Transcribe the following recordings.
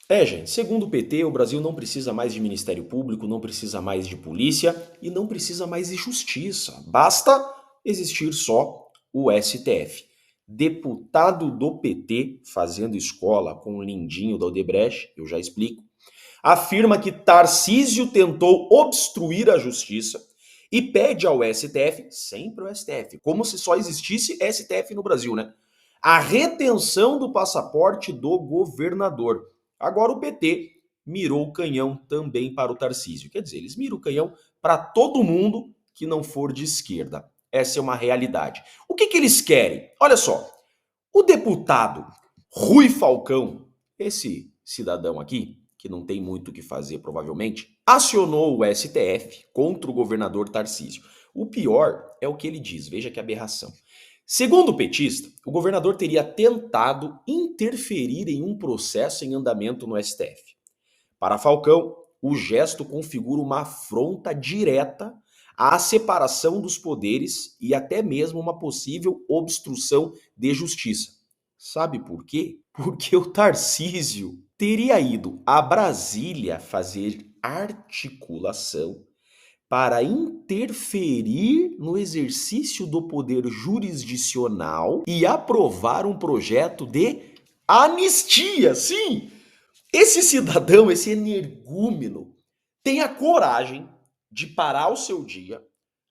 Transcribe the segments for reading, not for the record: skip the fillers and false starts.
Gente, segundo o PT, o Brasil não precisa mais de Ministério Público, não precisa mais de polícia e não precisa mais de justiça. Basta existir só o STF. Deputado do PT fazendo escola com o lindinho da Odebrecht, eu já explico, afirma que Tarcísio tentou obstruir a justiça e pede ao STF, sempre o STF, como se só existisse STF no Brasil, né? A retenção do passaporte do governador. Agora o PT mirou o canhão também para o Tarcísio. Quer dizer, eles miram o canhão para todo mundo que não for de esquerda. Essa é uma realidade. O que eles querem? Olha só, o deputado Rui Falcão, esse cidadão aqui, que não tem muito o que fazer provavelmente, acionou o STF contra o governador Tarcísio. O pior é o que ele diz, veja que aberração. Segundo o petista, o governador teria tentado interferir em um processo em andamento no STF. Para Falcão, o gesto configura uma afronta direta à separação dos poderes e até mesmo uma possível obstrução de justiça. Sabe por quê? Porque o Tarcísio teria ido a Brasília fazer articulação para interferir no exercício do poder jurisdicional e aprovar um projeto de anistia. Sim, esse cidadão, esse energúmeno, tem a coragem de parar o seu dia,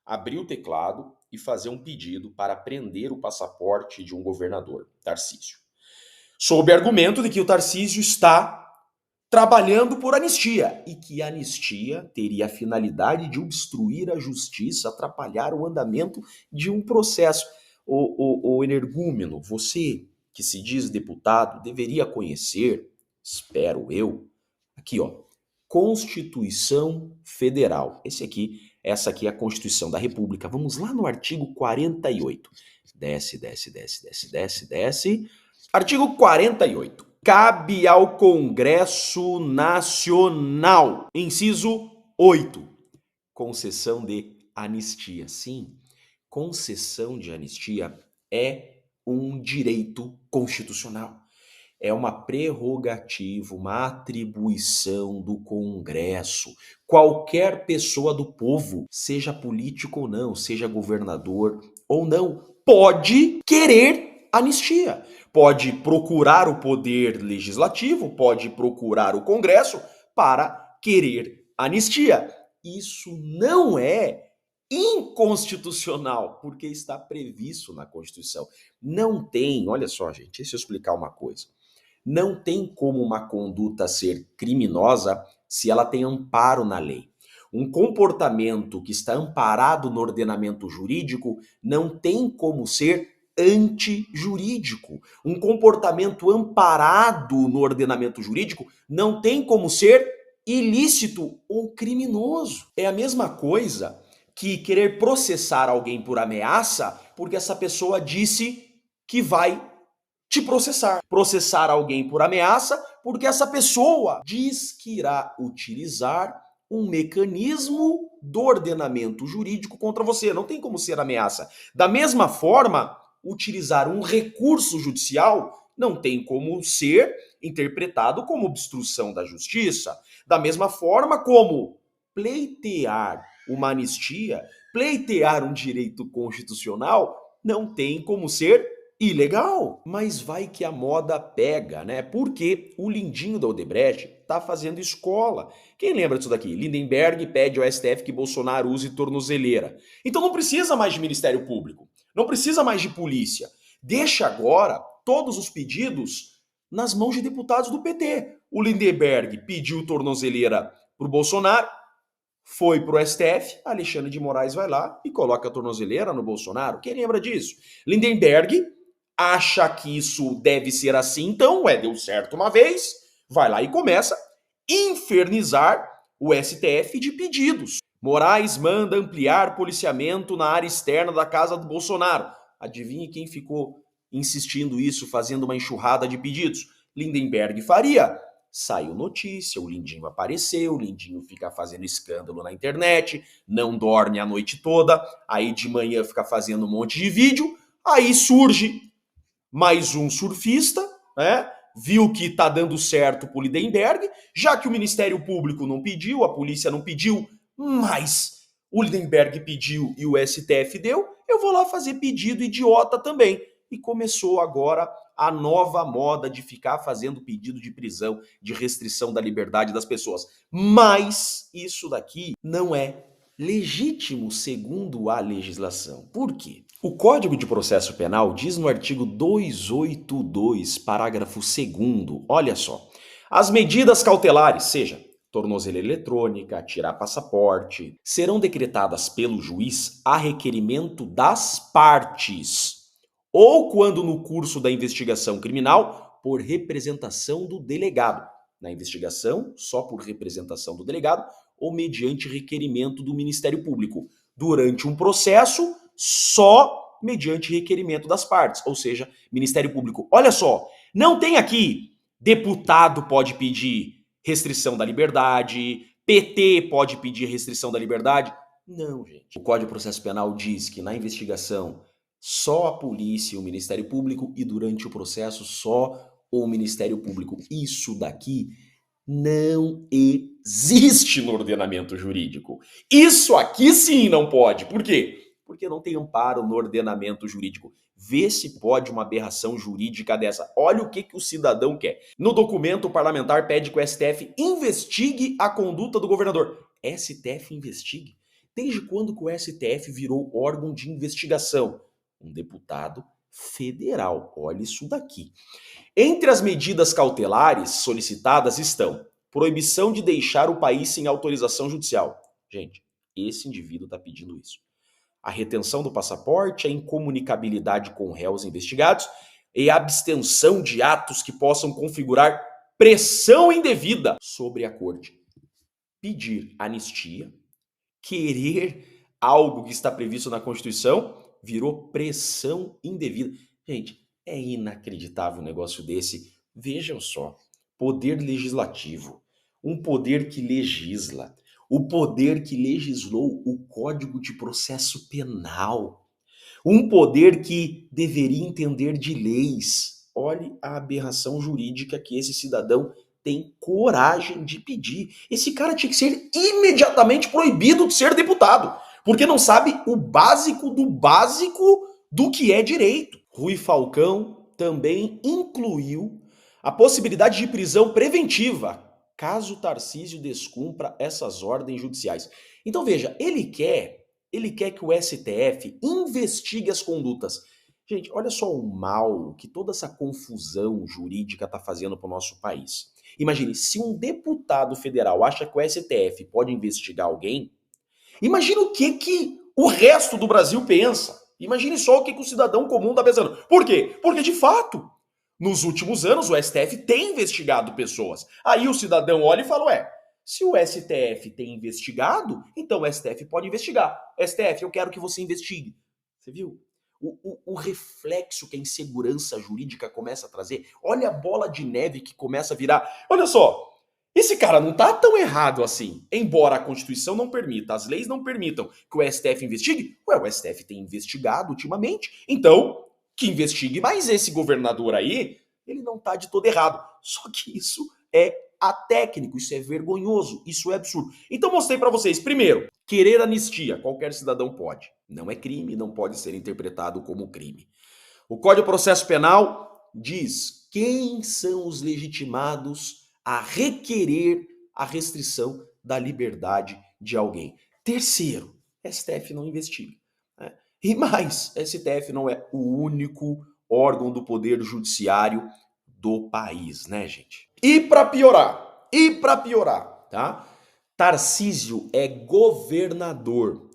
abrir o teclado e fazer um pedido para prender o passaporte de um governador, Tarcísio. Sob argumento de que o Tarcísio está trabalhando por anistia e que a anistia teria a finalidade de obstruir a justiça, atrapalhar o andamento de um processo. O energúmeno, você que se diz deputado, deveria conhecer, espero eu, aqui ó, Constituição Federal. Essa aqui é a Constituição da República. Vamos lá no artigo 48. Desce, desce, desce, desce, desce, desce. Artigo 48. Cabe ao Congresso Nacional, inciso 8, concessão de anistia. Sim, concessão de anistia é um direito constitucional. É uma prerrogativa, uma atribuição do Congresso. Qualquer pessoa do povo, seja político ou não, seja governador ou não, pode querer anistia. Pode procurar o poder legislativo, pode procurar o Congresso para querer anistia. Isso não é inconstitucional, porque está previsto na Constituição. Não tem, olha só, gente, deixa eu explicar uma coisa. Não tem como uma conduta ser criminosa se ela tem amparo na lei. Um comportamento que está amparado no ordenamento jurídico não tem como ser antijurídico. Um comportamento amparado no ordenamento jurídico não tem como ser ilícito ou criminoso. É a mesma coisa que querer processar alguém por ameaça porque essa pessoa disse que vai te processar. Processar alguém por ameaça porque essa pessoa diz que irá utilizar um mecanismo do ordenamento jurídico contra você. Não tem como ser ameaça. Da mesma forma, utilizar um recurso judicial não tem como ser interpretado como obstrução da justiça. Da mesma forma como pleitear uma anistia, pleitear um direito constitucional, não tem como ser ilegal. Mas vai que a moda pega, né? Porque o lindinho da Odebrecht tá fazendo escola. Quem lembra disso daqui? Lindenberg pede ao STF que Bolsonaro use tornozeleira. Então não precisa mais de Ministério Público, não precisa mais de polícia. Deixa agora todos os pedidos nas mãos de deputados do PT. O Lindenberg pediu tornozeleira pro Bolsonaro, foi pro STF, Alexandre de Moraes vai lá e coloca a tornozeleira no Bolsonaro. Quem lembra disso? Lindenberg acha que isso deve ser assim, então, deu certo uma vez, vai lá e começa a infernizar o STF de pedidos. Moraes manda ampliar policiamento na área externa da casa do Bolsonaro. Adivinhe quem ficou insistindo isso, fazendo uma enxurrada de pedidos? Lindenberg Faria. Saiu notícia, o Lindinho apareceu, o Lindinho fica fazendo escândalo na internet, não dorme a noite toda, aí de manhã fica fazendo um monte de vídeo, aí surge mais um surfista, né? viu que tá dando certo pro Lindenberg, já que o Ministério Público não pediu, a polícia não pediu, mas o Lindenberg pediu e o STF deu, eu vou lá fazer pedido idiota também. E começou agora a nova moda de ficar fazendo pedido de prisão, de restrição da liberdade das pessoas. Mas isso daqui não é legítimo segundo a legislação. Por quê? O Código de Processo Penal diz no artigo 282, parágrafo 2º, olha só, as medidas cautelares, seja tornozeleira eletrônica, tirar passaporte, serão decretadas pelo juiz a requerimento das partes, ou quando no curso da investigação criminal, por representação do delegado. Na investigação, só por representação do delegado ou mediante requerimento do Ministério Público. Durante um processo, só mediante requerimento das partes, ou seja, Ministério Público. Olha só, não tem aqui deputado pode pedir restrição da liberdade, PT pode pedir restrição da liberdade. Não, gente. O Código de Processo Penal diz que na investigação só a polícia e o Ministério Público e durante o processo só o Ministério Público. Isso daqui não existe no ordenamento jurídico. Isso aqui sim não pode. Por quê? Porque não tem amparo no ordenamento jurídico. Vê se pode uma aberração jurídica dessa. Olha o que o cidadão quer. No documento, o parlamentar pede que o STF investigue a conduta do governador. STF investigue? Desde quando que o STF virou órgão de investigação? Um deputado federal. Olha isso daqui. Entre as medidas cautelares solicitadas estão proibição de deixar o país sem autorização judicial. Gente, esse indivíduo está pedindo isso. A retenção do passaporte, a incomunicabilidade com réus investigados e a abstenção de atos que possam configurar pressão indevida sobre a corte. Pedir anistia, querer algo que está previsto na Constituição, virou pressão indevida. Gente, é inacreditável um negócio desse. Vejam só, poder legislativo, um poder que legisla, o poder que legislou o Código de Processo Penal, um poder que deveria entender de leis. Olhe a aberração jurídica que esse cidadão tem coragem de pedir. Esse cara tinha que ser imediatamente proibido de ser deputado, porque não sabe o básico do que é direito. Rui Falcão também incluiu a possibilidade de prisão preventiva, caso Tarcísio descumpra essas ordens judiciais. Então veja, ele quer que o STF investigue as condutas. Gente, olha só o mal que toda essa confusão jurídica está fazendo para o nosso país. Imagine, se um deputado federal acha que o STF pode investigar alguém, imagina o que o resto do Brasil pensa. Imagine só o que o cidadão comum está pensando. Por quê? Porque, de fato, nos últimos anos o STF tem investigado pessoas. Aí o cidadão olha e fala, ué, se o STF tem investigado, então o STF pode investigar. STF, eu quero que você investigue. Você viu? O reflexo que a insegurança jurídica começa a trazer. Olha a bola de neve que começa a virar. Olha só, esse cara não tá tão errado assim. Embora a Constituição não permita, as leis não permitam que o STF investigue, ué, o STF tem investigado ultimamente, então que investigue. Mas esse governador aí, ele não tá de todo errado. Só que isso é atécnico, isso é vergonhoso, isso é absurdo. Então mostrei para vocês, primeiro, querer anistia, qualquer cidadão pode. Não é crime, não pode ser interpretado como crime. O Código de Processo Penal diz quem são os legitimados a requerer a restrição da liberdade de alguém. Terceiro, STF não investiga. Né? E mais, STF não é o único órgão do poder judiciário do país, né, gente? E para piorar, tá? Tarcísio é governador.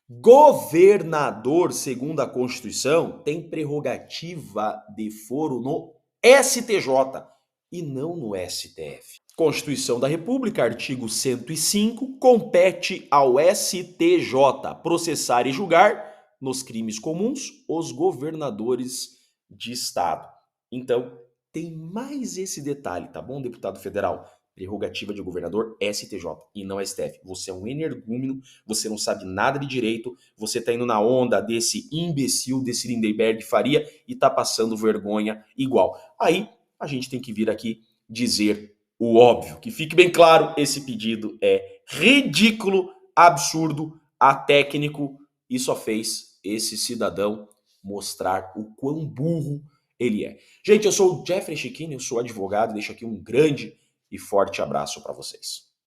Governador, segundo a Constituição, tem prerrogativa de foro no STJ e não no STF. Constituição da República, artigo 105, compete ao STJ processar e julgar, nos crimes comuns, os governadores de estado. Então, tem mais esse detalhe, tá bom, deputado federal? Prerrogativa de governador STJ e não STF. Você é um energúmeno, você não sabe nada de direito, você tá indo na onda desse imbecil, desse Lindenberg Faria e tá passando vergonha igual. Aí a gente tem que vir aqui dizer o óbvio. Que fique bem claro, esse pedido é ridículo, absurdo, atécnico e só fez esse cidadão mostrar o quão burro ele é. Gente, eu sou o Jeffrey Chiquini, eu sou advogado e deixo aqui um grande e forte abraço para vocês.